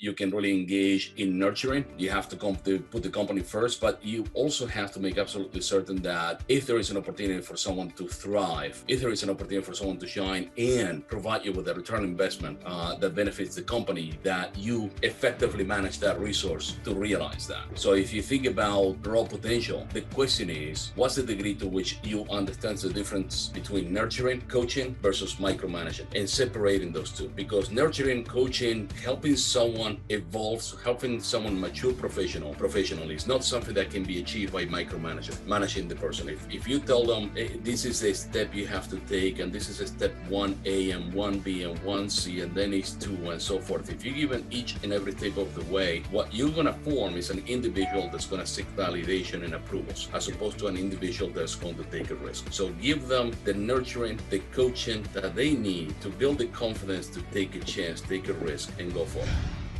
you can really engage in nurturing. You have to put the company first, but you also have to make absolutely certain that if there is an opportunity for someone to thrive, if there is an opportunity for someone to shine and provide you with a return on investment that benefits the company, that you effectively manage that resource to realize that. So if you think about raw potential, the question is, what's the degree to which you understand the difference between nurturing, coaching versus micromanaging, and separating those two? Because nurturing, coaching, helping someone evolve, helping someone mature professionally is not something that can be achieved by managing the person. If you tell them, hey, this is a step you have to take, and this is a step 1A and 1B and 1C, and then it's 2 and so forth. If you give them each and every step of the way, what you're going to form is an individual that's going to seek validation and approvals, as opposed to an individual that's going to take a risk. So give them the nurturing, the coaching that they need to build the confidence to take a chance, take a risk, and go for it.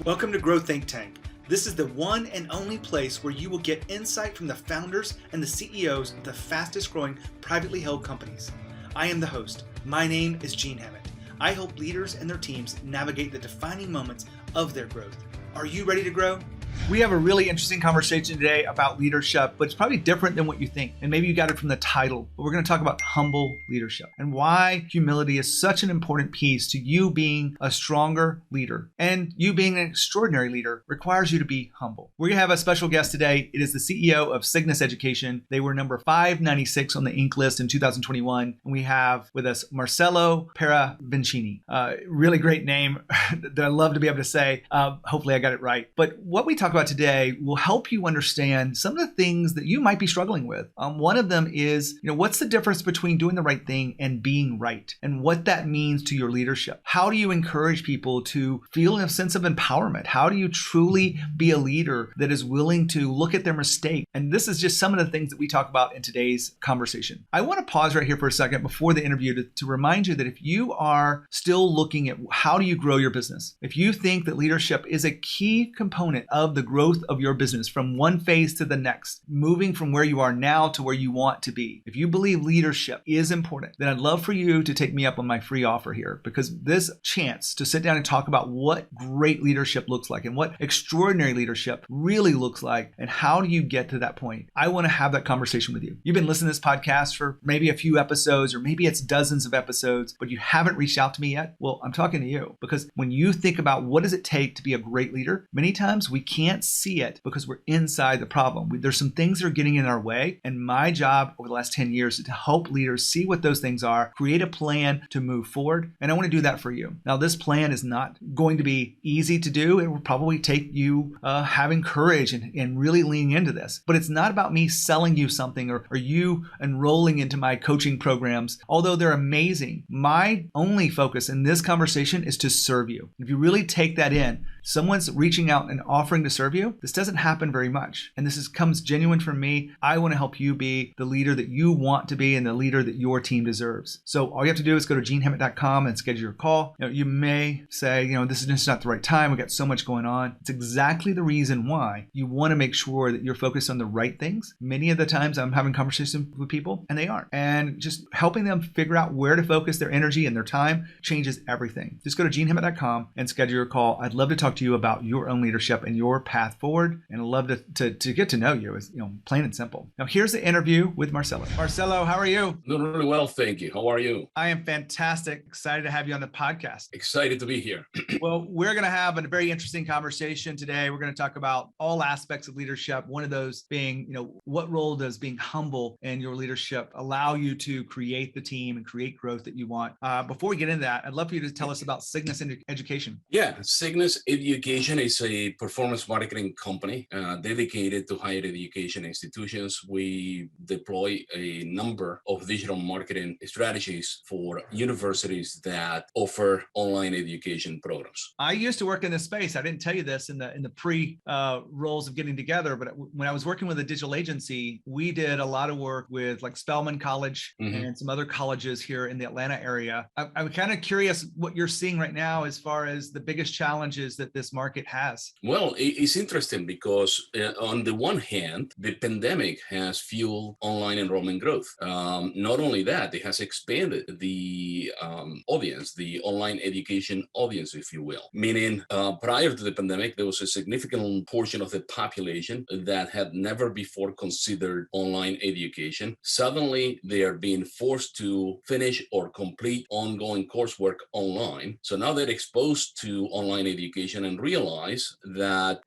Welcome to Grow Think Tank. This is the one and only place where you will get insight from the founders and the CEOs of the fastest growing privately held companies. I am the host. My name is Gene Hammett. I help leaders and their teams navigate the defining moments of their growth. Are you ready to grow? We have a really interesting conversation today about leadership, but it's probably different than what you think. And maybe you got it from the title, but we're going to talk about humble leadership and why humility is such an important piece to you being a stronger leader. And you being an extraordinary leader requires you to be humble. We're going to have a special guest today. It is the CEO of Cygnus Education. They were number 596 on the Inc. list in 2021. And we have with us Marcelo Parravicini. Really great name that I love to be able to say. Hopefully I got it right. But what we talk about today will help you understand some of the things that you might be struggling with. One of them is, what's the difference between doing the right thing and being right, and what that means to your leadership? How do you encourage people to feel a sense of empowerment? How do you truly be a leader that is willing to look at their mistake? And this is just some of the things that we talk about in today's conversation. I want to pause right here for a second before the interview to remind you that if you are still looking at how do you grow your business, if you think that leadership is a key component of the growth of your business from one phase to the next, moving from where you are now to where you want to be. If you believe leadership is important, then I'd love for you to take me up on my free offer here, because this chance to sit down and talk about what great leadership looks like and what extraordinary leadership really looks like and how do you get to that point. I want to have that conversation with you. You've been listening to this podcast for maybe a few episodes, or maybe it's dozens of episodes, but you haven't reached out to me yet. Well, I'm talking to you, because when you think about what does it take to be a great leader, many times we can't see it because we're inside the problem. There's some things that are getting in our way. And my job over the last 10 years is to help leaders see what those things are, create a plan to move forward. And I want to do that for you. Now, this plan is not going to be easy to do. It will probably take you having courage and really leaning into this. But it's not about me selling you something or you enrolling into my coaching programs. Although they're amazing, my only focus in this conversation is to serve you. If you really take that in, someone's reaching out and offering to serve you, this doesn't happen very much. And this comes genuine from me. I want to help you be the leader that you want to be and the leader that your team deserves. So all you have to do is go to genehammett.com and schedule your call. You may say, this is just not the right time. We got so much going on. It's exactly the reason why you want to make sure that you're focused on the right things. Many of the times I'm having conversations with people and they aren't. And just helping them figure out where to focus their energy and their time changes everything. Just go to genehammett.com and schedule your call. I'd love to talk to you about your own leadership and your path forward. And I'd love to get to know you. It's, plain and simple. Now, here's the interview with Marcello. Marcello, how are you? Doing really well, thank you. How are you? I am fantastic. Excited to have you on the podcast. Excited to be here. Well, we're going to have a very interesting conversation today. We're going to talk about all aspects of leadership. One of those being, what role does being humble in your leadership allow you to create the team and create growth that you want? Before we get into that, I'd love for you to tell us about Cygnus Education. Yeah, Cygnus Education is a performance marketing company dedicated to higher education institutions. We deploy a number of digital marketing strategies for universities that offer online education programs. I used to work in this space. I didn't tell you this in the pre roles of getting together, but when I was working with a digital agency, we did a lot of work with like Spelman College and some other colleges here in the Atlanta area. I'm kind of curious what you're seeing right now as far as the biggest challenges that this market has? Well, it's interesting because on the one hand, the pandemic has fueled online enrollment growth. Not only that, it has expanded the audience, the online education audience, if you will. Meaning, prior to the pandemic, there was a significant portion of the population that had never before considered online education. Suddenly, they are being forced to finish or complete ongoing coursework online. So now they're exposed to online education and realize that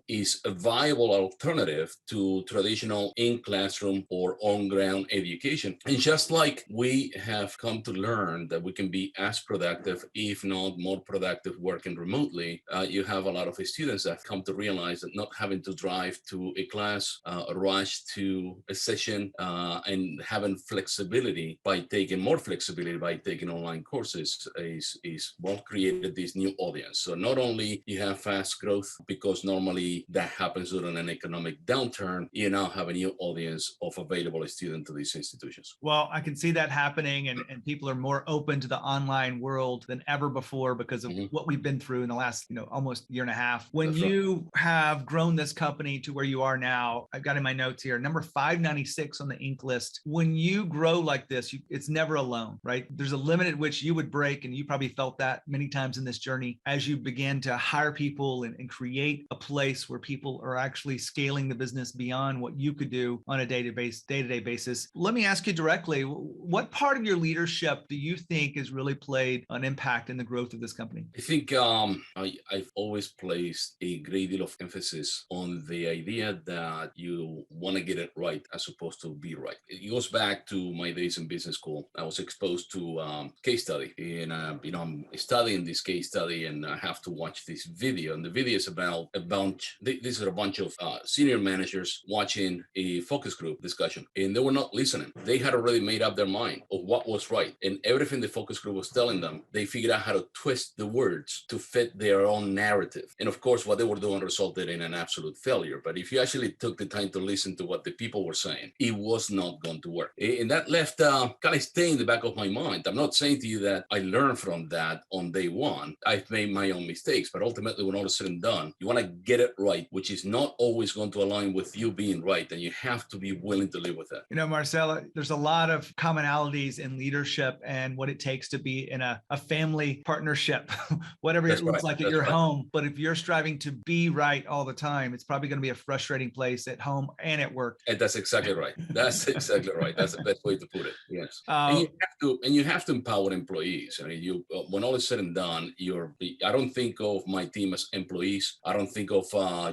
is a viable alternative to traditional in-classroom or on-ground education. And just like we have come to learn that we can be as productive, if not more productive, working remotely, you have a lot of students that have come to realize that not having to drive to a class, rush to a session, and having flexibility by taking online courses is what created this new audience. So not only you have fast growth, because normally that happens during an economic downturn, you now have a new audience of available students to these institutions. Well, I can see that happening, and people are more open to the online world than ever before because of what we've been through in the last, almost year and a half. When That's you have grown this company to where you are now, I've got in my notes here, number 596 on the Inc. list. When you grow like this, it's never alone, right? There's a limit at which you would break, and you probably felt that many times in this journey as you began to hire people and create a place where people are actually scaling the business beyond what you could do on a day-to-day basis. Let me ask you directly, what part of your leadership do you think has really played an impact in the growth of this company? I think I've always placed a great deal of emphasis on the idea that you want to get it right as opposed to be right. It goes back to my days in business school. I was exposed to case study, and I'm studying this case study, and I have to watch this video. And the video is about a bunch of senior managers watching a focus group discussion, and they were not listening. They had already made up their mind of what was right, and everything the focus group was telling them, they figured out how to twist the words to fit their own narrative. And of course, what they were doing resulted in an absolute failure. But if you actually took the time to listen to what the people were saying, it was not going to work. And that left kind of stay in the back of my mind. I'm not saying to you that I learned from that on day one. I've made my own mistakes, but ultimately, when all is said and done, you want to get it right, which is not always going to align with you being right, and you have to be willing to live with it. Marcelo, there's a lot of commonalities in leadership and what it takes to be in a family partnership, whatever it looks like at your home. But if you're striving to be right all the time, it's probably going to be a frustrating place at home and at work. And that's exactly right. That's exactly right. That's the best way to put it. Yes. And you have to empower employees. I mean, when all is said and done, I don't think of my team as employees. I don't think of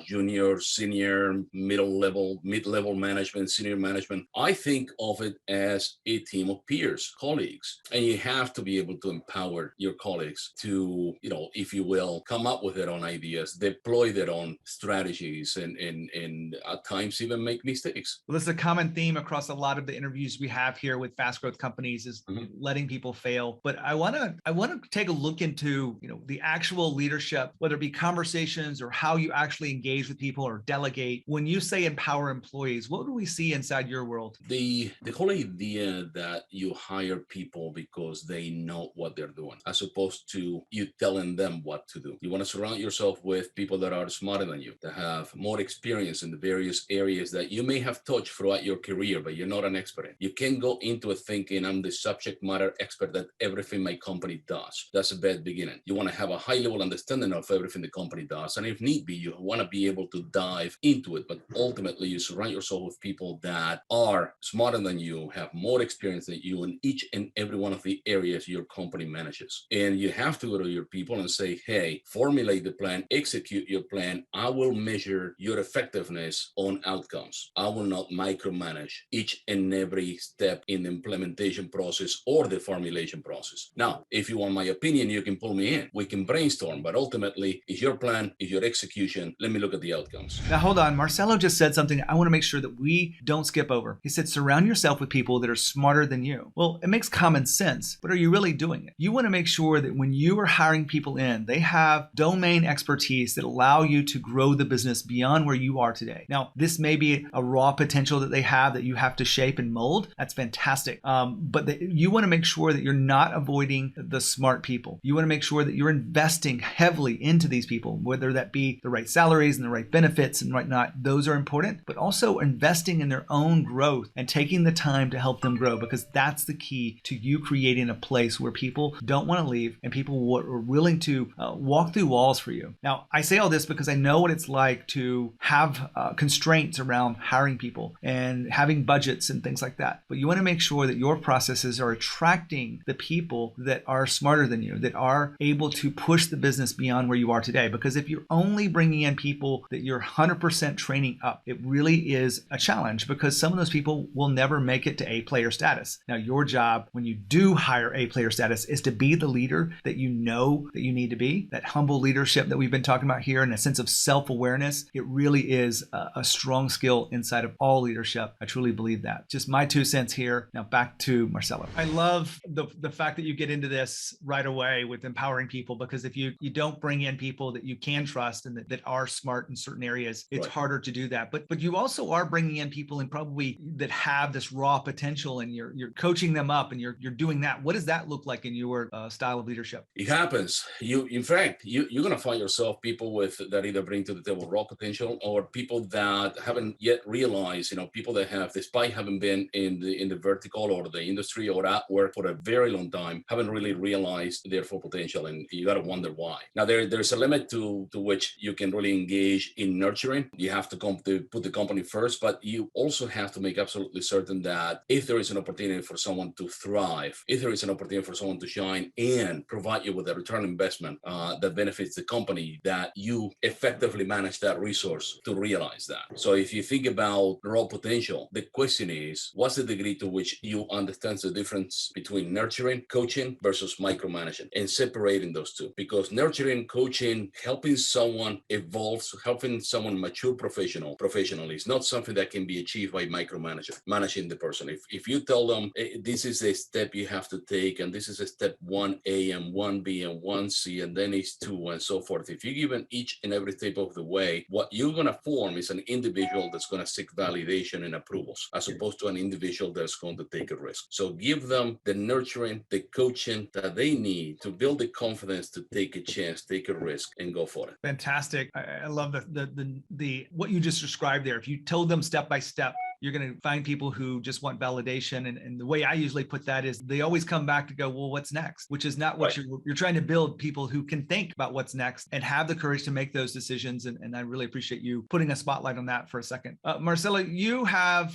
junior, senior, mid-level management, senior management. I think of it as a team of peers, colleagues. And you have to be able to empower your colleagues to, if you will, come up with their own ideas, deploy their own strategies, and at times even make mistakes. Well, this is a common theme across a lot of the interviews we have here with fast growth companies is letting people fail. But I want to take a look into, the actual leadership, whether it be conversations or how you actually engage with people or delegate. When you say empower employees, what do we see inside your world? The whole idea that you hire people because they know what they're doing, as opposed to you telling them what to do. You want to surround yourself with people that are smarter than you, that have more experience in the various areas that you may have touched throughout your career, but you're not an expert in. You can't go into it thinking I'm the subject matter expert that everything my company does. That's a bad beginning. You want to have a high level understanding of everything the company does, and if need be, you want to be able to dive into it. But ultimately, you surround yourself with people that are smarter than you, have more experience than you in each and every one of the areas your company manages. And you have to go to your people and say, hey, formulate the plan, execute your plan. I will measure your effectiveness on outcomes. I will not micromanage each and every step in the implementation process or the formulation process. Now, if you want my opinion, you can pull me in. We can brainstorm, but ultimately, it's your plan, it's your execution. Let me look at the outcomes. Now, hold on. Marcelo just said something I want to make sure that we don't skip over. He said, surround yourself with people that are smarter than you. Well, it makes common sense, but are you really doing it? You want to make sure that when you are hiring people in, they have domain expertise that allow you to grow the business beyond where you are today. Now, this may be a raw potential that they have that you have to shape and mold. That's fantastic. But you want to make sure that you're not avoiding the smart people. You want to make sure that you're investing heavily into these people, whether that be the right salaries and the right benefits and whatnot. Those are important, but also investing in their own growth and taking the time to help them grow, because that's the key to you creating a place where people don't want to leave and people are willing to walk through walls for you. Now, I say all this because I know what it's like to have constraints around hiring people and having budgets and things like that. But you want to make sure that your processes are attracting the people that are smarter than you, that are able to push the business beyond where you are today. Because if you're only bringing in people that you're 100% training up, it really is a challenge, because some of those people will never make it to A-player status. Now, your job when you do hire A-player status is to be the leader that you know that you need to be. That humble leadership that we've been talking about here, and a sense of self-awareness, it really is a strong skill inside of all leadership. I truly believe that. Just my 2 cents here. Now back to Marcelo. I love the fact that you get into this right away with empowering people, because if you don't bring in people that you can trust and that are smart in certain areas, it's harder to do that. But you also are bringing in people and probably that have this raw potential, and you're coaching them up, and you're doing that. What does that look like in your style of leadership? It happens. In fact, you're going to find yourself people that either bring to the table raw potential, or people that haven't yet realized, people that have, despite having been in the vertical or the industry or at work for a very long time, haven't really realized their full potential, and you got to wonder why. Now, there's a limit to which you can really engage in nurturing. You have to put the company first, but you also have to make absolutely certain that if there is an opportunity for someone to thrive, if there is an opportunity for someone to shine and provide you with a return on investment that benefits the company, that you effectively manage that resource to realize that. So if you think about raw potential, the question is, what's the degree to which you understand the difference between nurturing, coaching versus micromanaging, and separating those two? Because nurturing, coaching, helping someone evolve, helping someone mature professionally is not something that can be achieved by managing the person. If you tell them this is a step you have to take, and this is a step 1A and 1B and 1C, and then it's 2 and so forth. If you give them each and every step of the way, what you're going to form is an individual that's going to seek validation and approvals, as opposed to an individual that's going to take a risk. So give them the nurturing, the coaching that they need to build the confidence to take a chance, take a risk, and go for it. Fantastic. I love the what you just described there. If you told them step by step, you're going to find people who just want validation. And the way I usually put that is they always come back to go, well, what's next? Which is not what you're trying to build people who can think about what's next and have the courage to make those decisions. And I really appreciate you putting a spotlight on that for a second. Marcelo, you have,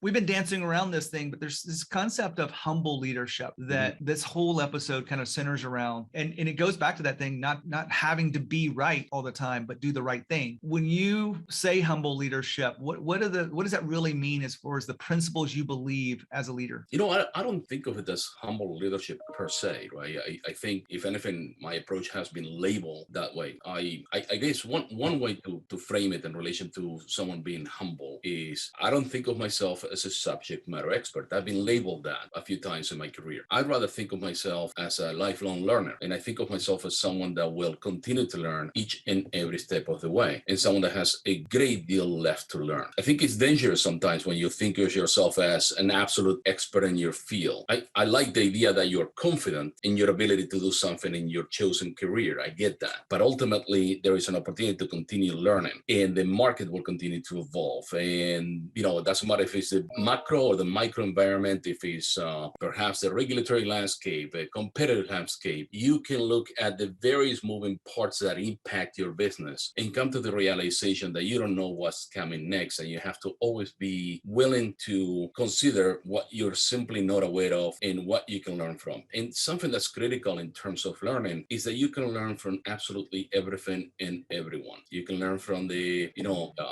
we've been dancing around this thing, but there's this concept of humble leadership that this whole episode kind of centers around. And it goes back to that thing, not having to be right all the time, but do the right thing. When you say humble leadership, what does that really mean as far as the principles you believe as a leader? I don't think of it as humble leadership per se, right? I think, if anything, my approach has been labeled that way. I guess one way to frame it in relation to someone being humble is, I don't think of myself as a subject matter expert. I've been labeled that a few times in my career. I'd rather think of myself as a lifelong learner, and I think of myself as someone that will continue to learn each and every step of the way, and someone that has a great deal left to learn. I think it's dangerous sometimes when you think of yourself as an absolute expert in your field. I like the idea that you're confident in your ability to do something in your chosen career. I get that. But ultimately, there is an opportunity to continue learning, and the market will continue to evolve. And, it doesn't matter if it's the macro or the micro environment, if it's perhaps the regulatory landscape, a competitive landscape. You can look at the various moving parts that impact your business and come to the realization that you don't know what's coming next, and you have to always be willing to consider what you're simply not aware of and what you can learn from. And something that's critical in terms of learning is that you can learn from absolutely everything and everyone. You can learn from the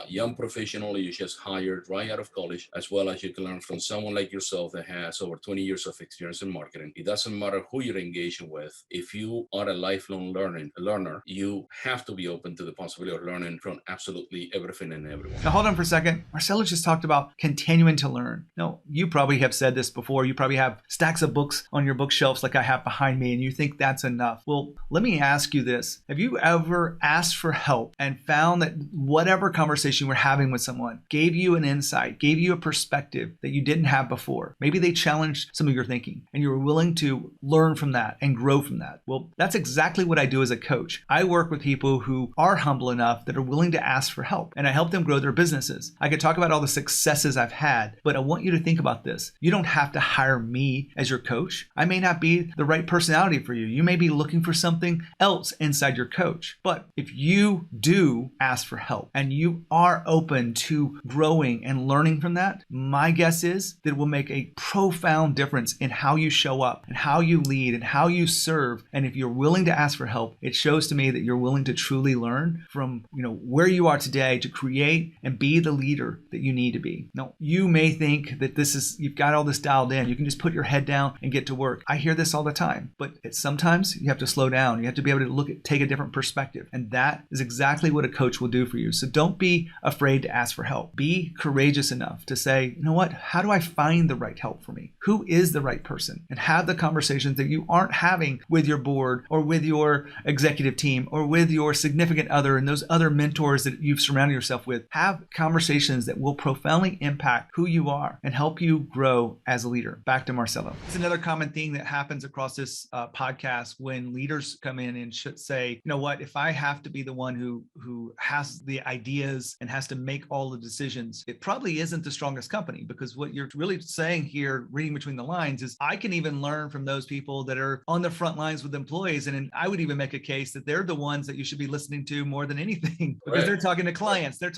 young professional you just hired right out of college, as well as you can learn from someone like yourself that has over 20 years of experience in marketing. It doesn't matter who you're engaging with. If you are a lifelong learner, you have to be open to the possibility of learning from absolutely everything and everyone. Now hold on for a second. Marcelo just talked about continuing to learn. Now, you probably have said this before. You probably have stacks of books on your bookshelves like I have behind me, and you think that's enough. Well, let me ask you this. Have you ever asked for help and found that whatever conversation you were having with someone gave you an insight, gave you a perspective that you didn't have before. Maybe they challenged some of your thinking and you were willing to learn from that and grow from that. Well, that's exactly what I do as a coach. I work with people who are humble enough that are willing to ask for help, and I help them grow their businesses. I could talk about all the successes I've had, but I want you to think about this. You don't have to hire me as your coach. I may not be the right personality for you. You may be looking for something else inside your coach. But if you do ask for help and you are open to growing and learning from that, my guess is that it will make a profound difference in how you show up and how you lead and how you serve. And if you're willing to ask for help, it shows to me that you're willing to truly learn from, where you are today to create and be the leader that you need to be. Now, you may think that you've got all this dialed in. You can just put your head down and get to work. I hear this all the time, but sometimes you have to slow down. You have to be able to take a different perspective. And that is exactly what a coach will do for you. So don't be afraid to ask for help. Be courageous enough to say, you know what? How do I find the right help for me? Who is the right person? And have the conversations that you aren't having with your board or with your executive team or with your significant other and those other mentors that you've surrounded yourself with. Have conversations that will profoundly impact who you are and help you grow as a leader. Back to Marcelo. It's another common thing that happens across this podcast when leaders come in and should say, you know what, if I have to be the one who has the ideas and has to make all the decisions, it probably isn't the strongest company, because what you're really saying here, reading between the lines, is I can even learn from those people that are on the front lines with employees. And I would even make a case that they're the ones that you should be listening to more than anything, because they're talking to clients, they're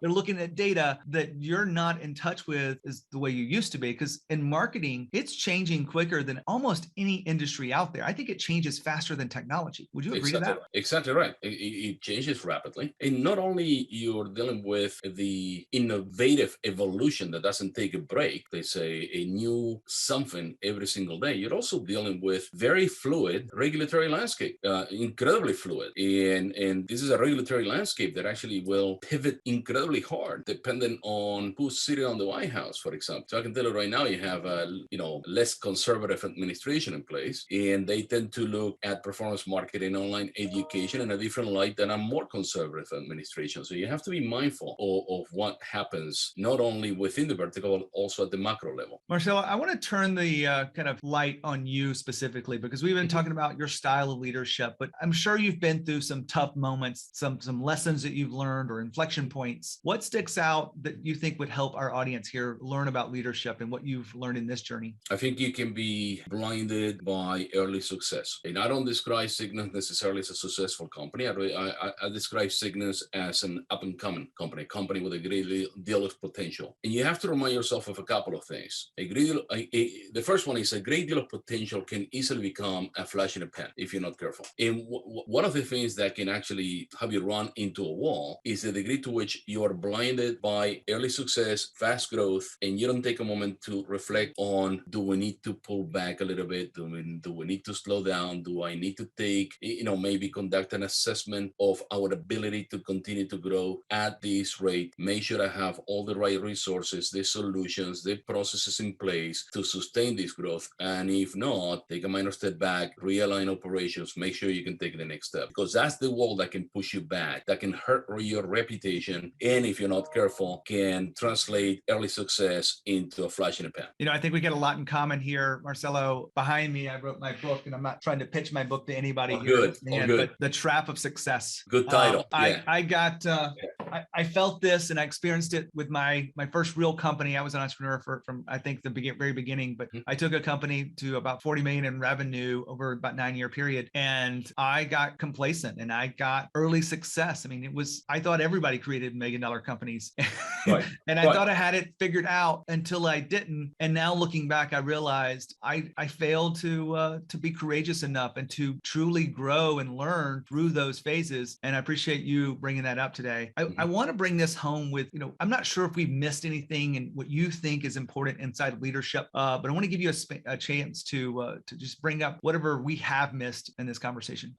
looking at data that you're not in touch with is the way you used to be. Because in marketing, it's changing quicker than almost any industry out there. I think it changes faster than technology. Would you agree to that? Exactly right. It changes rapidly. And not only you're dealing with the innovative evolution that doesn't take a break, they say a new something every single day, you're also dealing with very fluid regulatory landscape, incredibly fluid. And this is a regulatory landscape that actually will pivot incredibly hard depending on who's sitting on the White House, for example. So I can tell you right now, you have a less conservative administration in place, and they tend to look at performance marketing, online education in a different light than a more conservative administration. So you have to be mindful of what happens, not only within the vertical, but also at the macro level. Marcelo, I want to turn the kind of light on you specifically, because we've been talking about your style of leadership, but I'm sure you've been through some tough moments, some lessons that you've learned or inflection points. What sticks out that you think would help our audience here learn about leadership and what you've learned in this journey? I think you can be blinded by early success. And I don't describe Cygnus necessarily as a successful company. I describe Cygnus as an up-and-coming company with a great deal of potential. And you have to remind yourself of a couple of things. The first one is a great deal of potential can easily become a flash in a pan if you're not careful. And one of the things that can actually have you run into a wall is the degree to which you are blinded by early success, fast growth, and you don't take a moment to reflect on, do we need to pull back a little bit? Do we need to slow down? Do I need to take, maybe conduct an assessment of our ability to continue to grow at this rate? Make sure I have all the right resources, the solutions, the processes in place to sustain this growth. And if not, take a minor step back, realign operations, make sure you can take the next step. Because that's the wall that can push you back, that can hurt your reputation, and if you're not careful, can translate early success into a flash in the pan. I think we get a lot in common here, Marcelo. Behind me, I wrote my book, and I'm not trying to pitch my book to anybody here. Good. But The Trap of Success. Good title. I felt this, and I experienced it with my first real company. I was an entrepreneur from I think the very beginning, but I took a company to about 40 million in revenue over about 9-year period, and I got complacent and I got early success. I mean, I thought everybody created $1 million companies. Right. And I thought I had it figured out until I didn't. And now looking back, I realized I failed to be courageous enough and to truly grow and learn through those phases. And I appreciate you bringing that up today. I want to bring this home with, I'm not sure if we've missed anything and what you think is important inside leadership, but I want to give you a chance to just bring up whatever we have missed in this conversation.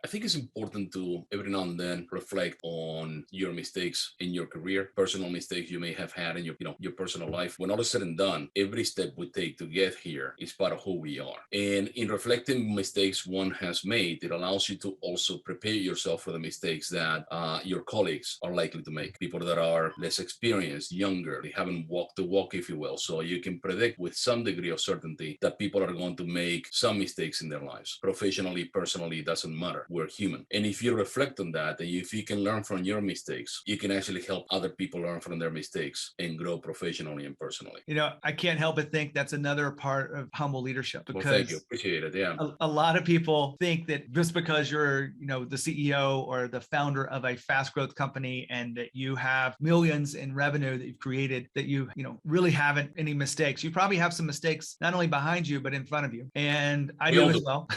I think it's important to every now and then reflect on your mistakes in your career, personal mistakes you may have had in your personal life. When all is said and done, every step we take to get here is part of who we are. And in reflecting mistakes one has made, it allows you to also prepare yourself for the mistakes that your colleagues are likely to make. People that are less experienced, younger, they haven't walked the walk, if you will. So you can predict with some degree of certainty that people are going to make some mistakes in their lives. Professionally, personally, it doesn't matter. We're human. And if you reflect on that, and if you can learn from your mistakes, you can actually help other people learn from their mistakes and grow professionally and personally. I can't help but think that's another part of humble leadership, because thank you. Appreciate it. Yeah. A lot of people think that just because you're, the CEO or the founder of a fast growth company and that you have millions in revenue that you've created, that you really haven't any mistakes. You probably have some mistakes, not only behind you, but in front of you. And I do as well.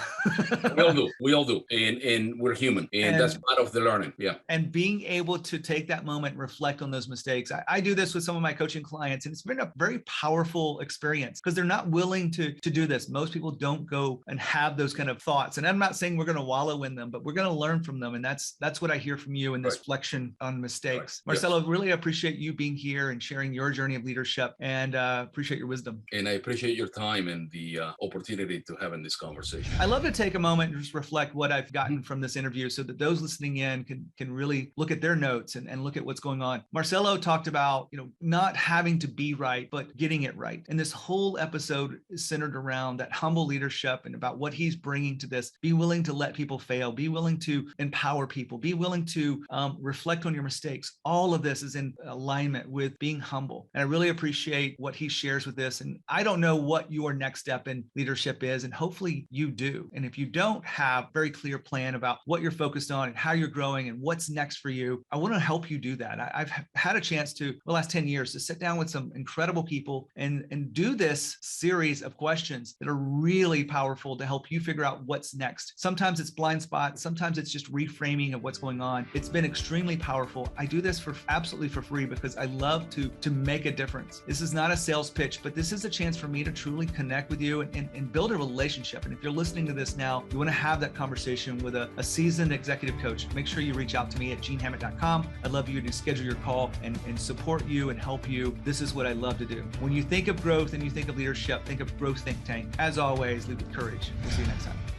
We all do. And we're human. And that's part of the learning. Yeah. And being able to take that moment and reflect on those mistakes. I do this with some of my coaching clients, and it's been a very powerful experience because they're not willing to do this. Most people don't go and have those kind of thoughts. And I'm not saying we're going to wallow in them, but we're going to learn from them. And that's what I hear from you in this reflection on mistakes. Right. Marcelo, yes. Really appreciate you being here and sharing your journey of leadership, and appreciate your wisdom. And I appreciate your time and the opportunity to have in this conversation. I love to take a moment and just reflect what I've gotten from this interview so that those listening in can really look at their notes and look at what's going on. Marcelo talked about, not having to be right, but getting it right. And this whole episode is centered around that humble leadership and about what he's bringing to this. Be willing to let people fail. Be willing to empower people. Be willing to reflect on your mistakes. All of this is in alignment with being humble. And I really appreciate what he shares with this. And I don't know what your next step in leadership is, and hopefully you do. And if you don't have a very clear plan about what you're focused on and how you're growing and what's next for you, I want to help you do that. I've had a chance to, the last 10 years, to sit down with some incredible people and do this series of questions that are really powerful to help you figure out what's next. Sometimes it's blind spots. Sometimes it's just reframing of what's going on. It's been extremely powerful. I do this absolutely for free because I love to make a difference. This is not a sales pitch, but this is a chance for me to truly connect with you and build a relationship. And if you're listening to this now, you want to have that conversation with a seasoned executive coach, make sure you reach out to me at genehammett.com. I'd love you to schedule your call and support you and help you. This is what I love to do. When you think of growth and you think of leadership, think of Growth Think Tank. As always, lead with courage. We'll see you next time.